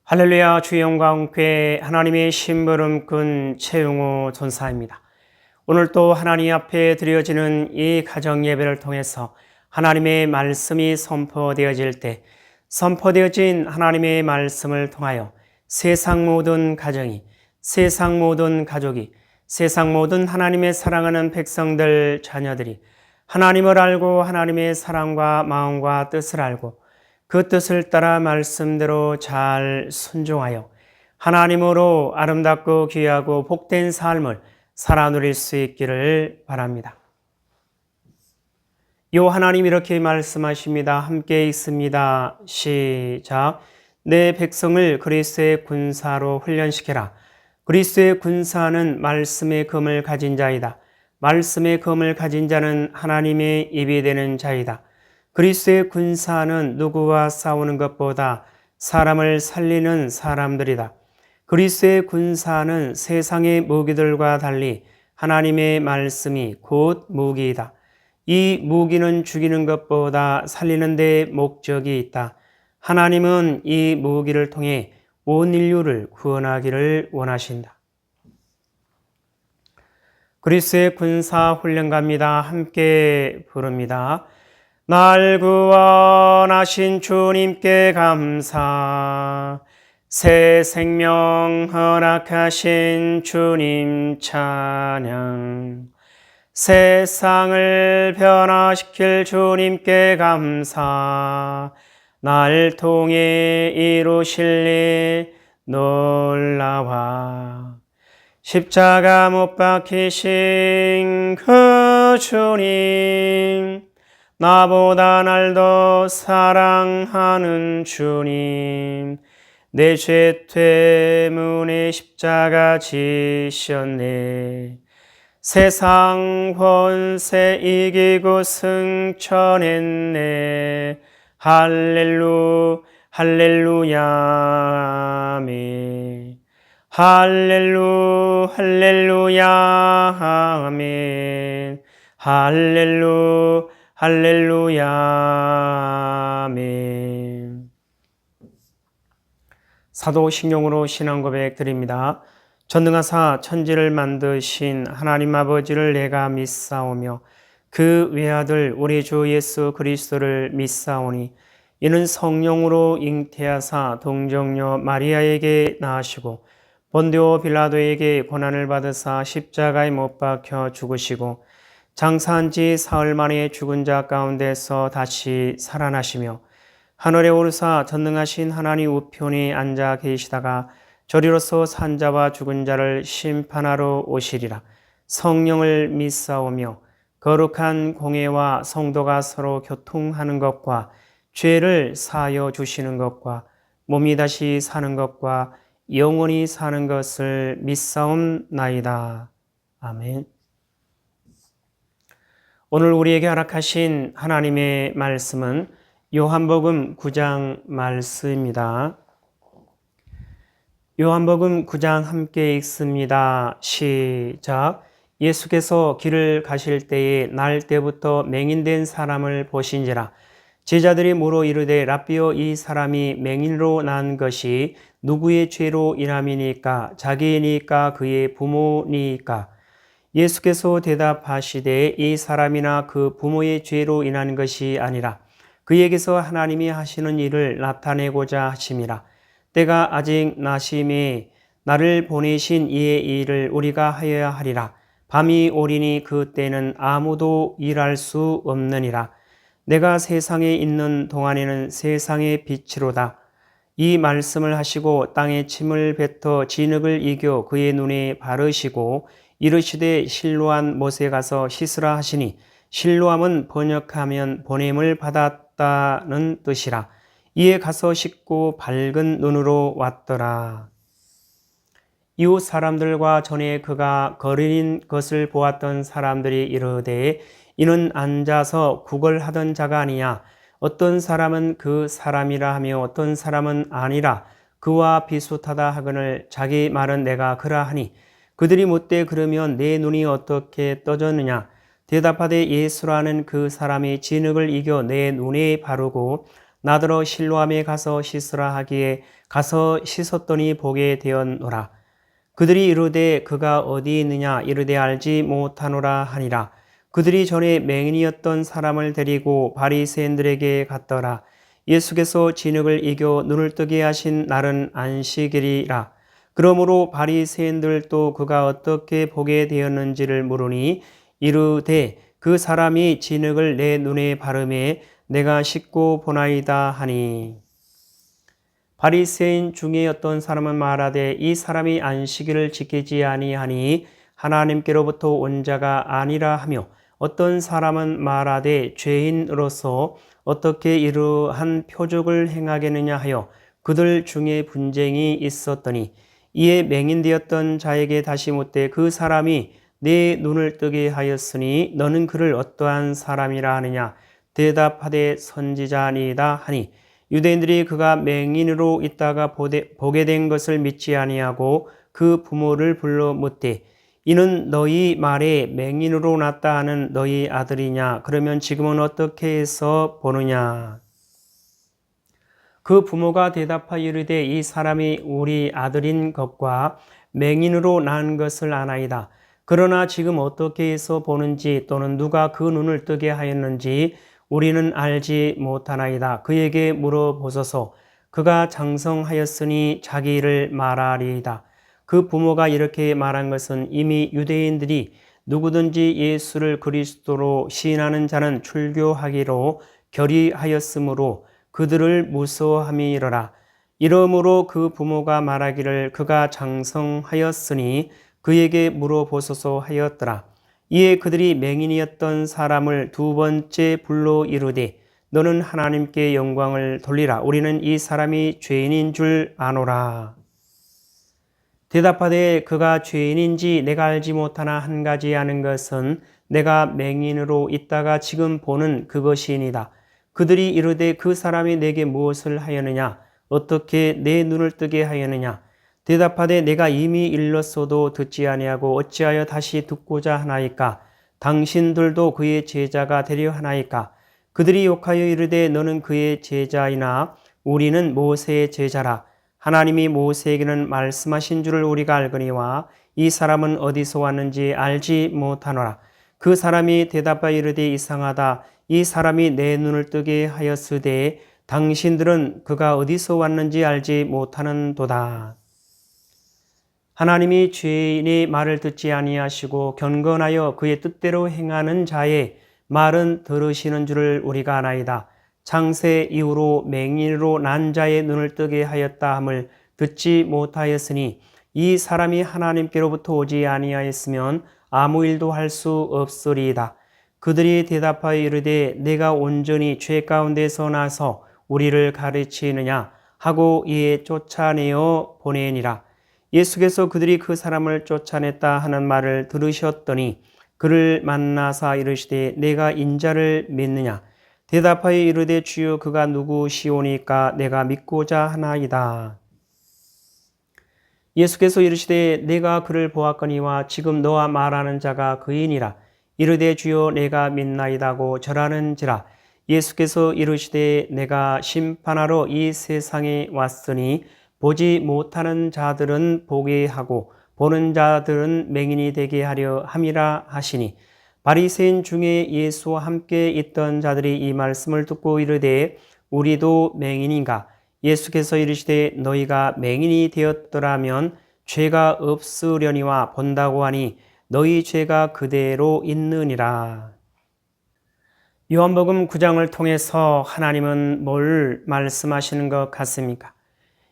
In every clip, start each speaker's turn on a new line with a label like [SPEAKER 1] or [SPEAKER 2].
[SPEAKER 1] 할렐루야. 주의 영광 궤 하나님의 심부름꾼 최용호 전사입니다. 오늘 또 하나님 앞에 드려지는 이 가정 예배를 통해서 하나님의 말씀이 선포되어질 때 선포되어진 하나님의 말씀을 통하여 세상 모든 가정이, 세상 모든 가족이, 세상 모든 하나님의 사랑하는 백성들 자녀들이 하나님을 알고 하나님의 사랑과 마음과 뜻을 알고 그 뜻을 따라 말씀대로 잘 순종하여 하나님으로 아름답고 귀하고 복된 삶을 살아 누릴 수 있기를 바랍니다. 요 하나님 이렇게 말씀하십니다. 함께 있습니다. 시작. 내 백성을 그리스도의 군사로 훈련시켜라. 그리스도의 군사는 말씀의 검을 가진 자이다. 말씀의 검을 가진 자는 하나님의 입이 되는 자이다. 그리스도의 군사는 누구와 싸우는 것보다 사람을 살리는 사람들이다. 그리스도의 군사는 세상의 무기들과 달리 하나님의 말씀이 곧 무기이다. 이 무기는 죽이는 것보다 살리는 데 목적이 있다. 하나님은 이 무기를 통해 온 인류를 구원하기를 원하신다. 그리스도의 군사 훈련가입니다. 함께 부릅니다. 날 구원하신 주님께 감사, 새 생명 허락하신 주님 찬양, 세상을 변화시킬 주님께 감사, 날 통해 이루실 일 놀라와, 십자가 못 박히신 그 주님, 나보다 날 더 사랑하는 주님, 내 죄 때문에 십자가 지셨네. 세상 권세 이기고 승천했네. 할렐루야 아멘. 할렐루야 아멘. 할렐루야 아멘. 사도신경으로 신앙 고백 드립니다. 전능하사 천지를 만드신 하나님 아버지를 내가 믿사오며 그 외아들 우리 주 예수 그리스도를 믿사오니 이는 성령으로 잉태하사 동정녀 마리아에게 낳으시고 본디오 빌라도에게 고난을 받으사 십자가에 못 박혀 죽으시고 장사한 지 사흘 만에 죽은 자 가운데서 다시 살아나시며 하늘에 오르사 전능하신 하나님 우편에 앉아 계시다가 저리로서 산 자와 죽은 자를 심판하러 오시리라. 성령을 믿사오며 거룩한 공회와 성도가 서로 교통하는 것과 죄를 사하여 주시는 것과 몸이 다시 사는 것과 영원히 사는 것을 믿사옵나이다. 아멘. 오늘 우리에게 허락하신 하나님의 말씀은 요한복음 9장 말씀입니다. 요한복음 9장 함께 읽습니다. 시작. 예수께서 길을 가실 때에 날 때부터 맹인된 사람을 보신지라. 제자들이 물어 이르되 라삐여 이 사람이 맹인으로 난 것이 누구의 죄로 인함이니까 자기이니까 그의 부모니까. 예수께서 대답하시되 이 사람이나 그 부모의 죄로 인한 것이 아니라 그에게서 하나님이 하시는 일을 나타내고자 하심이라. 때가 아직 나심에 나를 보내신 이의 일을 우리가 하여야 하리라. 밤이 오리니 그 때는 아무도 일할 수 없느니라. 내가 세상에 있는 동안에는 세상의 빛이로다. 이 말씀을 하시고 땅에 침을 뱉어 진흙을 이겨 그의 눈에 바르시고 이르시되 실로암 못에 가서 씻으라 하시니 실로암은 번역하면 보냄을 받았다는 뜻이라. 이에 가서 씻고 밝은 눈으로 왔더라. 이웃 사람들과 전에 그가 거르는 것을 보았던 사람들이 이르되 이는 앉아서 구걸하던 자가 아니냐. 어떤 사람은 그 사람이라 하며 어떤 사람은 아니라 그와 비슷하다 하거늘 자기 말은 내가 그라 하니 그들이 묻되 그러면 내 눈이 어떻게 떠졌느냐. 대답하되 예수라는 그 사람이 진흙을 이겨 내 눈에 바르고 나더러 실로암에 가서 씻으라 하기에 가서 씻었더니 보게 되었노라. 그들이 이르되 그가 어디 있느냐 이르되 알지 못하노라 하니라. 그들이 전에 맹인이었던 사람을 데리고 바리새인들에게 갔더라. 예수께서 진흙을 이겨 눈을 뜨게 하신 날은 안식일이라. 그러므로 바리새인들도 그가 어떻게 보게 되었는지를 물으니 이르되 그 사람이 진흙을 내 눈에 바르매 내가 씻고 보나이다 하니. 바리새인 중에 어떤 사람은 말하되 이 사람이 안식일을 지키지 아니하니 하나님께로부터 온 자가 아니라 하며, 어떤 사람은 말하되 죄인으로서 어떻게 이러한 표적을 행하겠느냐 하여 그들 중에 분쟁이 있었더니, 이에 맹인되었던 자에게 다시 묻되 그 사람이 내 눈을 뜨게 하였으니 너는 그를 어떠한 사람이라 하느냐. 대답하되 선지자니이다 하니, 유대인들이 그가 맹인으로 있다가 보게 된 것을 믿지 아니하고 그 부모를 불러 묻되 이는 너희 말에 맹인으로 났다 하는 너희 아들이냐? 그러면 지금은 어떻게 해서 보느냐? 그 부모가 대답하여 이르되 이 사람이 우리 아들인 것과 맹인으로 난 것을 아나이다. 그러나 지금 어떻게 해서 보는지 또는 누가 그 눈을 뜨게 하였는지 우리는 알지 못하나이다. 그에게 물어보소서. 그가 장성하였으니 자기 일을 말하리이다. 그 부모가 이렇게 말한 것은 이미 유대인들이 누구든지 예수를 그리스도로 시인하는 자는 출교하기로 결의하였으므로 그들을 무서워함이러라. 이러므로 그 부모가 말하기를 그가 장성하였으니 그에게 물어보소서 하였더라. 이에 그들이 맹인이었던 사람을 두 번째 불러 이르되 너는 하나님께 영광을 돌리라. 우리는 이 사람이 죄인인 줄 아노라. 대답하되 그가 죄인인지 내가 알지 못하나 한 가지 아는 것은 내가 맹인으로 있다가 지금 보는 그것이니이다. 그들이 이르되 그 사람이 내게 무엇을 하였느냐? 어떻게 내 눈을 뜨게 하였느냐? 대답하되 내가 이미 일렀어도 듣지 아니하고 어찌하여 다시 듣고자 하나이까? 당신들도 그의 제자가 되려 하나이까? 그들이 욕하여 이르되 너는 그의 제자이나 우리는 모세의 제자라. 하나님이 모세에게는 말씀하신 줄을 우리가 알거니와 이 사람은 어디서 왔는지 알지 못하노라. 그 사람이 대답하여 이르되 이상하다. 이 사람이 내 눈을 뜨게 하였으되 당신들은 그가 어디서 왔는지 알지 못하는도다. 하나님이 죄인의 말을 듣지 아니하시고 경건하여 그의 뜻대로 행하는 자의 말은 들으시는 줄을 우리가 아나이다. 창세 이후로 맹인으로 난 자의 눈을 뜨게 하였다 함을 듣지 못하였으니 이 사람이 하나님께로부터 오지 아니하였으면 아무 일도 할 수 없으리이다. 그들이 대답하여 이르되 내가 온전히 죄 가운데서 나서 우리를 가르치느냐 하고 이에 쫓아내어 보내니라. 예수께서 그들이 그 사람을 쫓아냈다 하는 말을 들으셨더니 그를 만나사 이르시되 내가 인자를 믿느냐? 대답하여 이르되 주여 그가 누구시오니까 내가 믿고자 하나이다. 예수께서 이르시되 내가 그를 보았거니와 지금 너와 말하는 자가 그이니라. 이르되 주여 내가 믿나이다고 절하는지라. 예수께서 이르시되 내가 심판하러 이 세상에 왔으니 보지 못하는 자들은 보게 하고 보는 자들은 맹인이 되게 하려 함이라 하시니, 바리새인 중에 예수와 함께 있던 자들이 이 말씀을 듣고 이르되 우리도 맹인인가? 예수께서 이르시되 너희가 맹인이 되었더라면 죄가 없으려니와 본다고 하니 너희 죄가 그대로 있느니라. 요한복음 9장을 통해서 하나님은 뭘 말씀하시는 것 같습니까?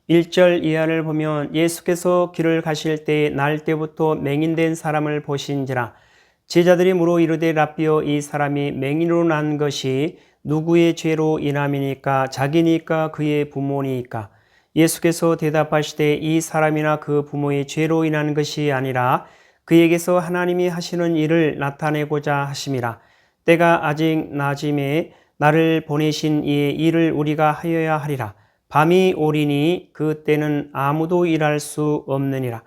[SPEAKER 1] 1절 이하를 보면 예수께서 길을 가실 때 날 때부터 맹인된 사람을 보신지라. 제자들이 물어 이르되 랍비여 이 사람이 맹인으로 난 것이 누구의 죄로 인함이니까? 자기니까 그의 부모니까? 예수께서 대답하시되 이 사람이나 그 부모의 죄로 인한 것이 아니라 그에게서 하나님이 하시는 일을 나타내고자 하심이라. 때가 아직 낮음에 나를 보내신 이의 일을 우리가 하여야 하리라. 밤이 오리니 그 때는 아무도 일할 수 없느니라.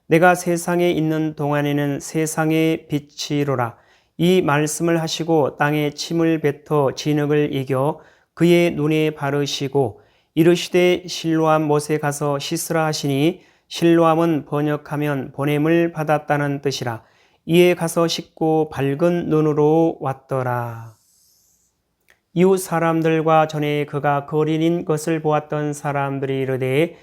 [SPEAKER 1] 내가 세상에 있는 동안에는 세상의 빛이로라. 이 말씀을 하시고 땅에 침을 뱉어 진흙을 이겨 그의 눈에 바르시고 이르시되 실로암 못에 가서 씻으라 하시니 실로암은 번역하면 보냄을 받았다는 뜻이라. 이에 가서 씻고 밝은 눈으로 왔더라. 이웃 사람들과 전에 그가 거린인 것을 보았던 사람들이 이르되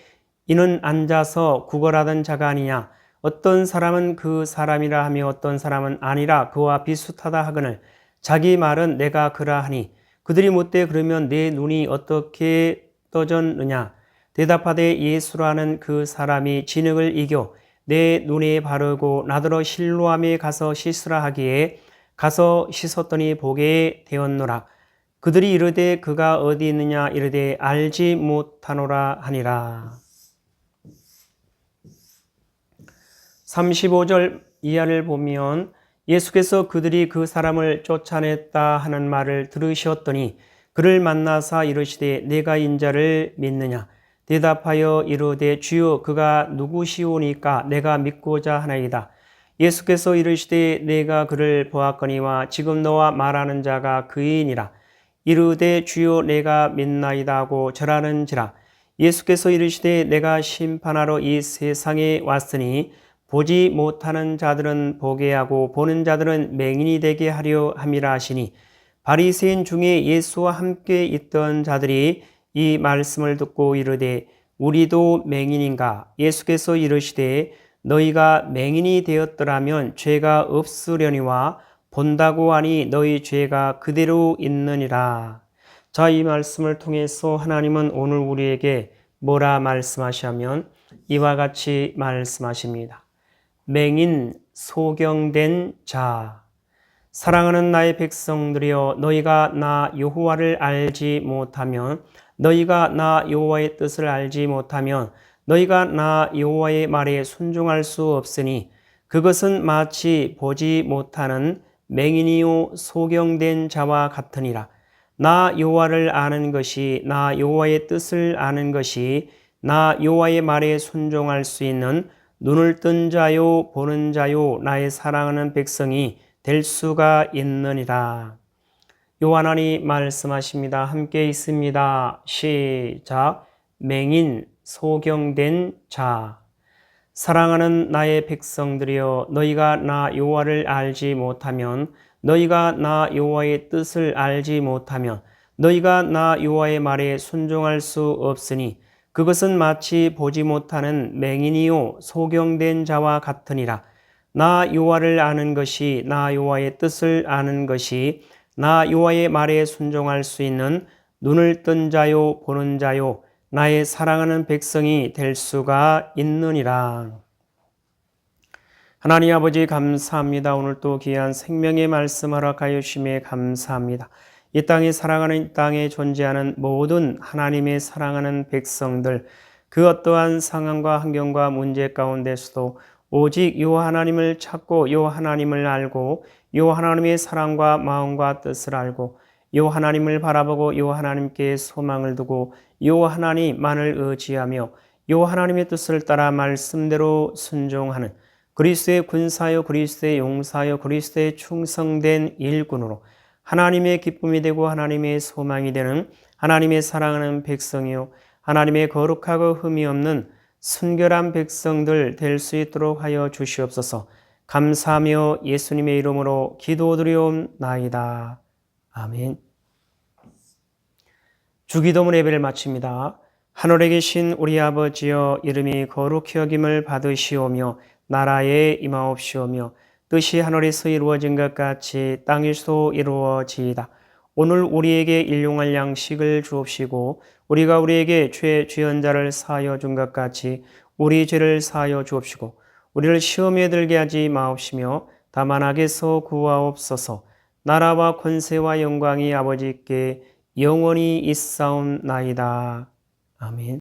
[SPEAKER 1] 이는 앉아서 구걸하던 자가 아니냐. 어떤 사람은 그 사람이라 하며 어떤 사람은 아니라 그와 비슷하다 하거늘 자기 말은 내가 그라 하니 그들이 묻되 그러면 내 눈이 어떻게 떠졌느냐. 대답하되 예수라는 그 사람이 진흙을 이겨 내 눈에 바르고 나더러 실로암에 가서 씻으라 하기에 가서 씻었더니 보게 되었노라. 그들이 이르되 그가 어디 있느냐 이르되 알지 못하노라 하니라. 35절 이하를 보면 예수께서 그들이 그 사람을 쫓아냈다 하는 말을 들으셨더니 그를 만나사 이르시되 내가 인자를 믿느냐. 대답하여 이르되 주여 그가 누구시오니까 내가 믿고자 하나이다. 예수께서 이르시되 내가 그를 보았거니와 지금 너와 말하는 자가 그이니라. 이르되 주여 내가 믿나이다 하고 절하는지라. 예수께서 이르시되 내가 심판하러 이 세상에 왔으니 보지 못하는 자들은 보게 하고 보는 자들은 맹인이 되게 하려 함이라 하시니 바리새인 중에 예수와 함께 있던 자들이 이 말씀을 듣고 이르되 우리도 맹인인가. 예수께서 이르시되 너희가 맹인이 되었더라면 죄가 없으려니와 본다고 하니 너희 죄가 그대로 있느니라. 자, 이 말씀을 통해서 하나님은 오늘 우리에게 뭐라 말씀하시냐면 이와 같이 말씀하십니다. 맹인 소경된 자, 사랑하는 나의 백성들이여 너희가 나 여호와를 알지 못하면 너희가 나 여호와의 뜻을 알지 못하면 너희가 나 여호와의 말에 순종할 수 없으니 그것은 마치 보지 못하는 맹인이요 소경된 자와 같으니라. 나 여호와를 아는 것이 나 여호와의 뜻을 아는 것이 나 여호와의 말에 순종할 수 있는 눈을 뜬 자요 보는 자요 나의 사랑하는 백성이 될 수가 있느니라. 요한안이 말씀하십니다. 함께 있습니다. 시작. 맹인 소경된 자, 사랑하는 나의 백성들이여 너희가 나 여호와를 알지 못하면 너희가 나 여호와의 뜻을 알지 못하면 너희가 나 여호와의 말에 순종할 수 없으니 그것은 마치 보지 못하는 맹인이요 소경된 자와 같으니라. 나 여호와를 아는 것이 나 여호와의 뜻을 아는 것이 나 여호와의 말에 순종할 수 있는 눈을 뜬 자요 보는 자요 나의 사랑하는 백성이 될 수가 있느니라. 하나님 아버지 감사합니다. 오늘 또 귀한 생명의 말씀 허락하여 주심에 감사합니다. 이 땅에 사랑하는 이 땅에 존재하는 모든 하나님의 사랑하는 백성들 그 어떠한 상황과 환경과 문제 가운데서도 오직 요 하나님을 찾고 요 하나님을 알고 요 하나님의 사랑과 마음과 뜻을 알고 요 하나님을 바라보고 요 하나님께 소망을 두고 요 하나님만을 의지하며 요 하나님의 뜻을 따라 말씀대로 순종하는 그리스도의 군사요 그리스도의 용사요 그리스도의 충성된 일꾼으로 하나님의 기쁨이 되고 하나님의 소망이 되는 하나님의 사랑하는 백성이요 하나님의 거룩하고 흠이 없는 순결한 백성들 될 수 있도록 하여 주시옵소서. 감사하며 예수님의 이름으로 기도드리옵나이다. 아멘. 주기도문 예배를 마칩니다. 하늘에 계신 우리 아버지여 이름이 거룩히 여김을 받으시오며 나라에 임하옵시오며 뜻이 하늘에서 이루어진 것 같이 땅에서도 이루어지이다. 오늘 우리에게 일용할 양식을 주옵시고 우리가 우리에게 죄 지은 자를 사하여 준 것 같이 우리 죄를 사하여 주옵시고 우리를 시험에 들게 하지 마옵시며 다만 악에서 구하옵소서. 나라와 권세와 영광이 아버지께 영원히 있사옵나이다. 아멘.